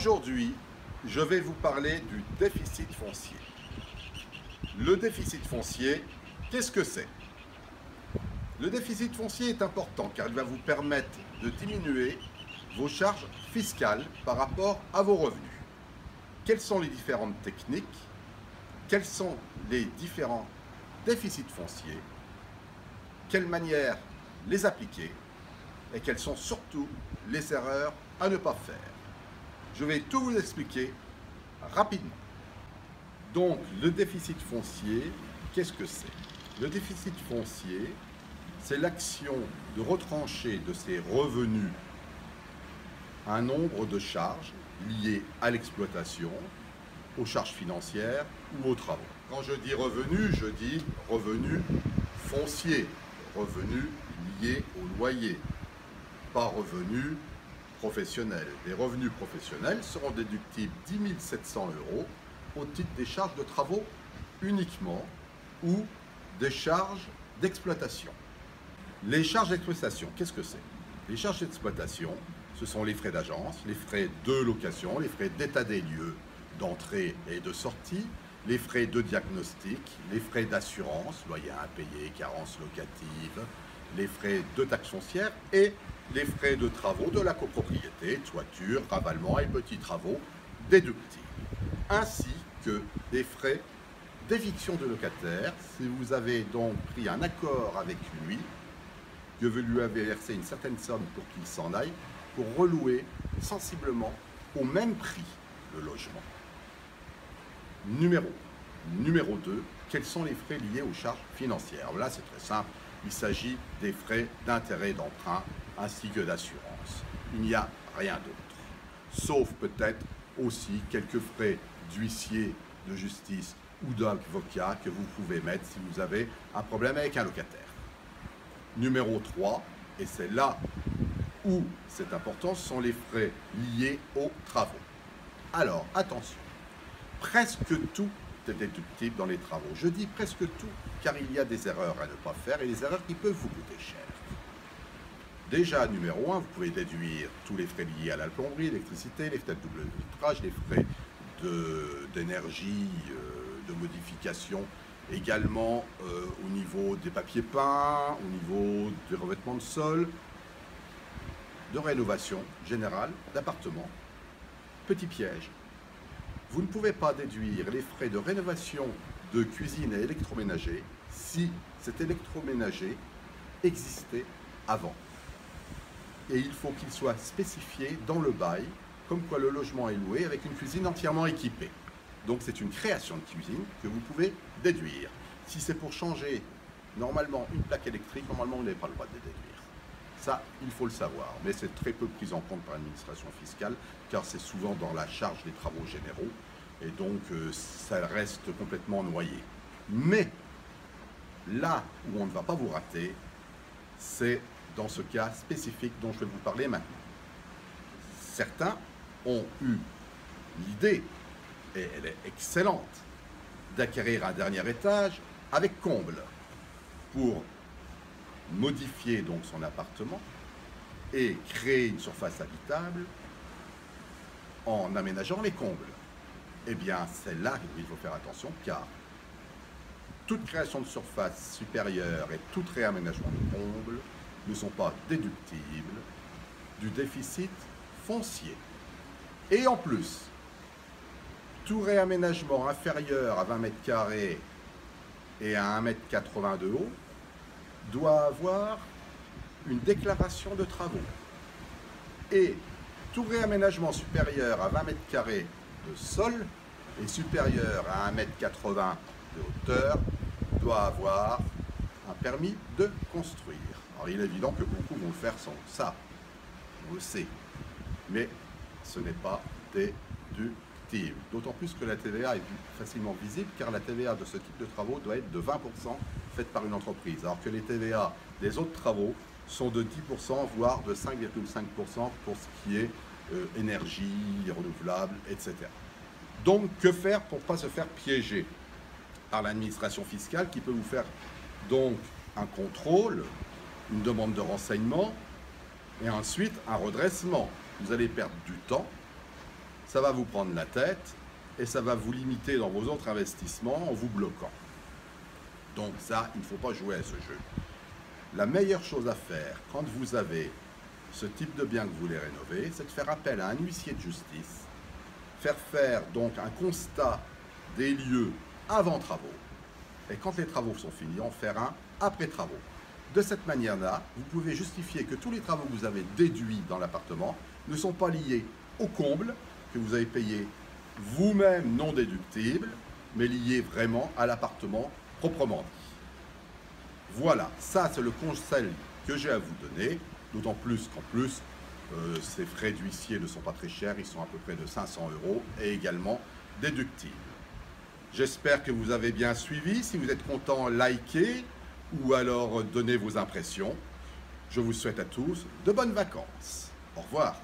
Aujourd'hui, je vais vous parler du déficit foncier. Le déficit foncier, qu'est-ce que c'est? Le déficit foncier est important car il va vous permettre de diminuer vos charges fiscales par rapport à vos revenus. Quelles sont les différentes techniques? Quels sont les différents déficits fonciers? Quelle manière les appliquer? Et quelles sont surtout les erreurs à ne pas faire? Je vais tout vous expliquer rapidement. Donc, le déficit foncier, qu'est-ce que c'est? Le déficit foncier, c'est l'action de retrancher de ses revenus un nombre de charges liées à l'exploitation, aux charges financières ou aux travaux. Quand je dis revenus fonciers, revenus liés au loyer, pas revenus professionnels. Les revenus professionnels seront déductibles 10 700 € au titre des charges de travaux uniquement ou des charges d'exploitation. Les charges d'exploitation, qu'est-ce que c'est? Les charges d'exploitation, ce sont les frais d'agence, les frais de location, les frais d'état des lieux, d'entrée et de sortie, les frais de diagnostic, les frais d'assurance, loyer impayé, carence locative, les frais de taxes foncières et les frais de travaux de la copropriété, toiture, ravalement et petits travaux déductibles, ainsi que des frais d'éviction de locataire. Si vous avez donc pris un accord avec lui, que vous lui avez versé une certaine somme pour qu'il s'en aille, pour relouer sensiblement au même prix le logement. Numéro 2, quels sont les frais liés aux charges financières? Là, c'est très simple. Il s'agit des frais d'intérêt d'emprunt ainsi que d'assurance. Il n'y a rien d'autre. Sauf peut-être aussi quelques frais d'huissier, de justice ou d'avocat que vous pouvez mettre si vous avez un problème avec un locataire. Numéro 3, et c'est là où c'est important, ce sont les frais liés aux travaux. Alors, attention, presque tout est déductible dans les travaux. Je dis presque tout, car il y a des erreurs à ne pas faire et des erreurs qui peuvent vous coûter cher. Déjà, numéro 1, vous pouvez déduire tous les frais liés à la plomberie, l'électricité, les frais de double vitrage, les frais d'énergie, de modification, également au niveau des papiers peints, au niveau des revêtements de sol, de rénovation générale, d'appartement. Petit piège, vous ne pouvez pas déduire les frais de rénovation de cuisine et électroménager si cet électroménager existait avant. Et il faut qu'il soit spécifié dans le bail, comme quoi le logement est loué avec une cuisine entièrement équipée. Donc c'est une création de cuisine que vous pouvez déduire. Si c'est pour changer normalement une plaque électrique, normalement vous n'avez pas le droit de les déduire. Ça, il faut le savoir, mais c'est très peu pris en compte par l'administration fiscale, car c'est souvent dans la charge des travaux généraux, et donc ça reste complètement noyé. Mais là où on ne va pas vous rater, c'est dans ce cas spécifique dont je vais vous parler maintenant. Certains ont eu l'idée, et elle est excellente, d'acquérir un dernier étage avec comble pour modifier donc son appartement et créer une surface habitable en aménageant les combles. Eh bien, c'est là qu'il faut faire attention, car toute création de surface supérieure et tout réaménagement de combles ne sont pas déductibles du déficit foncier. Et en plus, tout réaménagement inférieur à 20 mètres carrés et à 1,80 m de haut doit avoir une déclaration de travaux. Et tout réaménagement supérieur à 20 mètres carrés de sol et supérieur à 1,80 m de hauteur doit avoir un permis de construire. Alors il est évident que beaucoup vont le faire sans ça, on le sait, mais ce n'est pas déductible. D'autant plus que la TVA est facilement visible, car la TVA de ce type de travaux doit être de 20% faite par une entreprise, alors que les TVA des autres travaux sont de 10%, voire de 5,5% pour ce qui est énergie, renouvelable, etc. Donc, que faire pour ne pas se faire piéger par l'administration fiscale qui peut vous faire donc un contrôle, une demande de renseignement et ensuite un redressement. Vous allez perdre du temps ça va vous prendre la tête et ça va vous limiter dans vos autres investissements en vous bloquant. Donc ça, il ne faut pas jouer à ce jeu. La meilleure chose à faire quand vous avez ce type de bien que vous voulez rénover, c'est de faire appel à un huissier de justice, faire donc un constat des lieux avant travaux, et quand les travaux sont finis, en faire un après travaux. De cette manière-là, vous pouvez justifier que tous les travaux que vous avez déduits dans l'appartement ne sont pas liés au comble que vous avez payé vous-même non déductible, mais liés vraiment à l'appartement proprement dit. Voilà, ça c'est le conseil que j'ai à vous donner, d'autant plus qu'en plus, ces frais d'huissier ne sont pas très chers, ils sont à peu près de 500 € et également déductibles. J'espère que vous avez bien suivi. Si vous êtes content, likez ou alors donnez vos impressions. Je vous souhaite à tous de bonnes vacances. Au revoir.